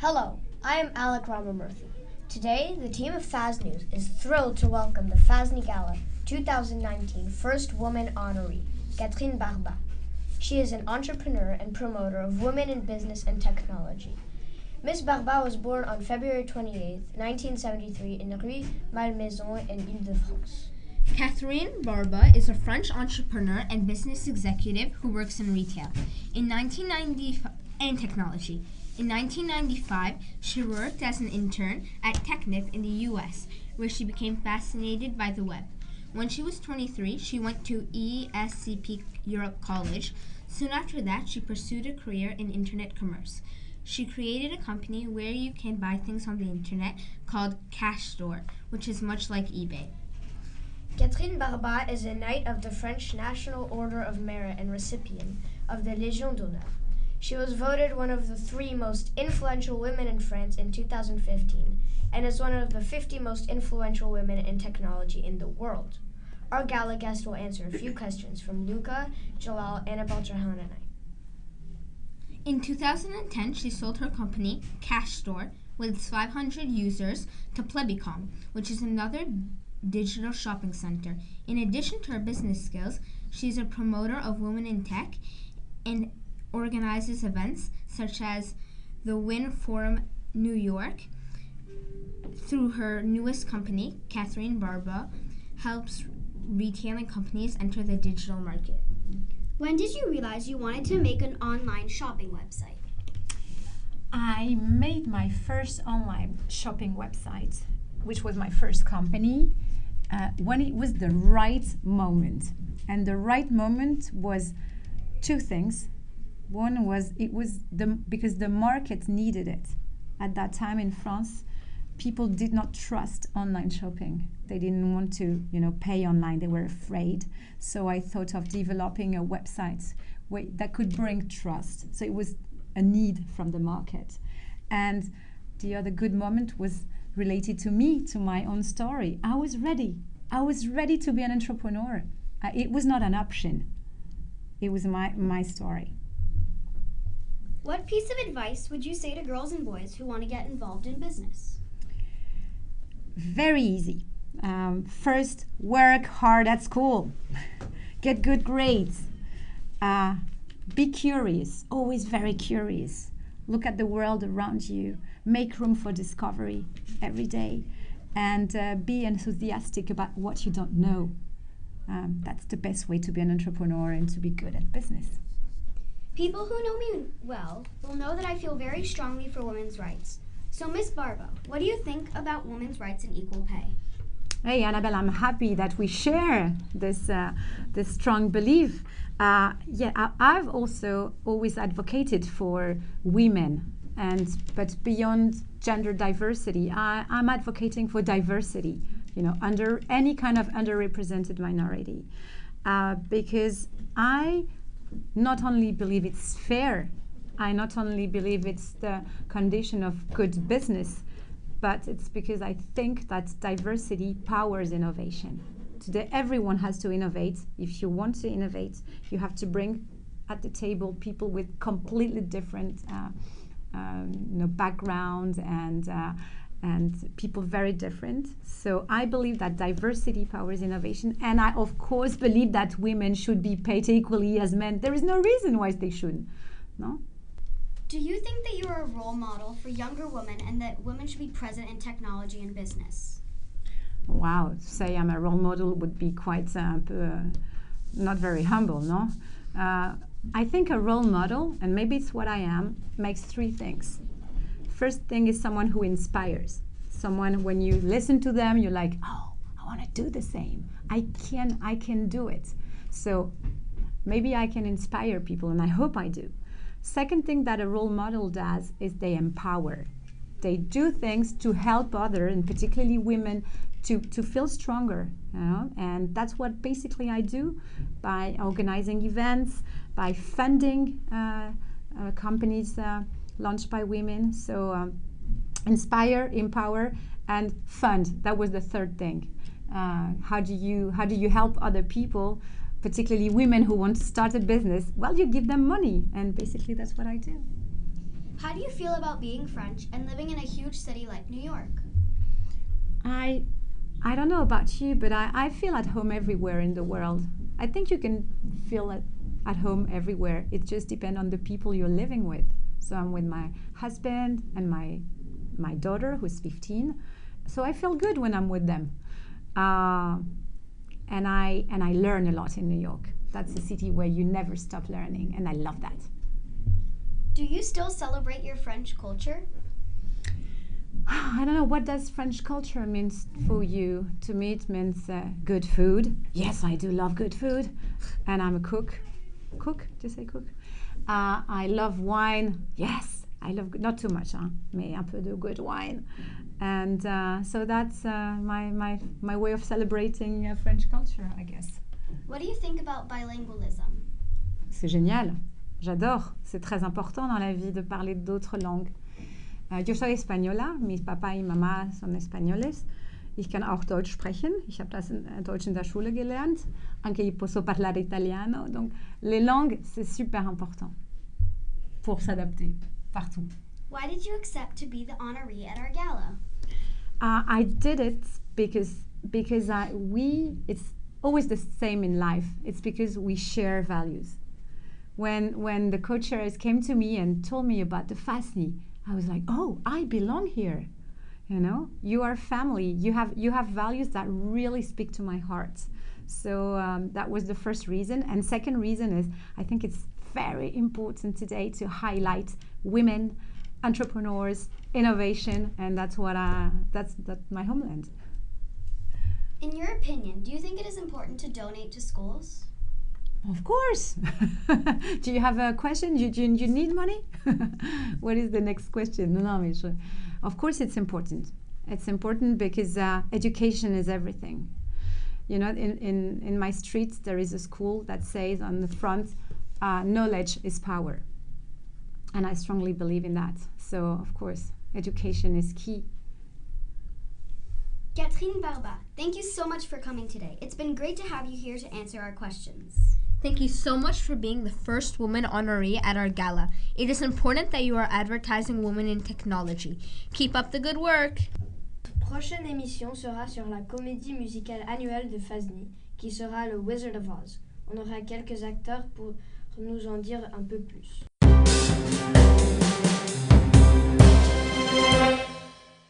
Hello, I am Alec Ramamurthy. Today, the team of Faz News is thrilled to welcome the FASNY Gala 2019 First Woman Honoree, Catherine Barba. She is an entrepreneur and promoter of women in business and technology. Miss Barba was born on February 28, 1973 in Rue Malmaison in Ile-de-France. Catherine Barba is a French entrepreneur and business executive who works in retail and technology. In 1995, she worked as an intern at Technip in the US, where she became fascinated by the web. When she was 23, she went to ESCP Europe College. Soon after that, she pursued a career in internet commerce. She created a company where you can buy things on the internet called Cash Store, which is much like eBay. Catherine Barba is a Knight of the French National Order of Merit and recipient of the Légion d'honneur. She was voted one of the 3 most influential women in France in 2015 and is one of the 50 most influential women in technology in the world. Our gala guest will answer a few questions from Luca, Jalal, and about Johanna and I. In 2010, she sold her company, Cash Store, with its 500 users to Plebicom, which is another digital shopping center. In addition to her business skills, she's a promoter of women in tech and organizes events such as the Win Forum New York. Through her newest company, Catherine Barba helps retailing companies enter the digital market. When did you realize you wanted to make an online shopping website? I made my first online shopping website, which was my first company, when it was the right moment. And the right moment was 2 things. One was because the market needed it. At that time in France, people did not trust online shopping. They didn't want to, pay online. They were afraid. So I thought of developing a website that could bring trust. So it was a need from the market. And the other good moment was related to me, to my own story. I was ready. I was ready to be an entrepreneur. It was not an option. It was my story. What piece of advice would you say to girls and boys who want to get involved in business? Very easy. First, work hard at school. Get good grades. Be curious, always very curious. Look at the world around you. Make room for discovery every day. And be enthusiastic about what you don't know. That's the best way to be an entrepreneur and to be good at business. People who know me well will know that I feel very strongly for women's rights. So, Miss Barba, what do you think about women's rights and equal pay? Hey, Annabelle, I'm happy that we share this strong belief. I've also always advocated for women, but beyond gender diversity, I'm advocating for diversity, under any kind of underrepresented minority, because I not only believe it's fair, I not only believe it's the condition of good business, but it's because I think that diversity powers innovation. Today, everyone has to innovate. If you want to innovate, you have to bring at the table people with completely different backgrounds and people very different. So I believe that diversity powers innovation, and I of course believe that women should be paid equally as men. There is no reason why they shouldn't. No? Do you think that you are a role model for younger women and that women should be present in technology and business? Wow, to say I'm a role model would be quite not very humble, no? I think a role model, and maybe it's what I am, makes 3 things. First thing is someone who inspires. Someone, when you listen to them, you're like, oh, I want to do the same. I can do it. So maybe I can inspire people, and I hope I do. Second thing that a role model does is they empower. They do things to help others, and particularly women, to feel stronger. And that's what basically I do by organizing events, by funding companies launched by women. So inspire, empower, and fund. That was the third thing. How do you help other people, particularly women who want to start a business? Well, you give them money, and basically that's what I do. How do you feel about being French and living in a huge city like New York? I don't know about you, but I feel at home everywhere in the world. I think you can feel at home everywhere. It just depends on the people you're living with. So I'm with my husband and my daughter, who's 15. So I feel good when I'm with them. And I learn a lot in New York. That's a city where you never stop learning, and I love that. Do you still celebrate your French culture? I don't know, what does French culture mean for you? To me, it means good food. Yes, I do love good food. And I'm a cook. Cook? Do you say cook? I love wine. Yes, I love, not too much, mais un peu de good wine. And so that's my way of celebrating French culture, I guess. What do you think about bilingualism? C'est génial. J'adore. C'est très important dans la vie de parler d'autres langues. Yo soy española, mis Papa y Mama son españoles. Ich kann auch Deutsch sprechen. Ich habe das Deutsch in der Schule gelernt. Anche posso parlare italiano. Donc, les langues, c'est super important pour s'adapter partout. Why did you accept to be the honoree at our gala? I did it because it's always the same in life. It's because we share values. When the co-chairs came to me and told me about the FASNI, I was like, oh, I belong here. You know, you are family. You have values that really speak to my heart. So that was the first reason. And second reason is I think it's very important today to highlight women, entrepreneurs, innovation, and that's my homeland. In your opinion, do you think it is important to donate to schools? Of course. Do you have a question? You need money? What is the next question? No, of course it's important. It's important because education is everything. You know, in my street there is a school that says on the front, knowledge is power. And I strongly believe in that. So, of course, education is key. Catherine Barba, thank you so much for coming today. It's been great to have you here to answer our questions. Thank you so much for being the first woman honoree at our gala. It is important that you are advertising women in technology. Keep up the good work. Prochaine émission sera sur la comédie musicale annuelle de FASNI, qui sera le Wizard of Oz. On aura quelques acteurs pour nous en dire un peu plus.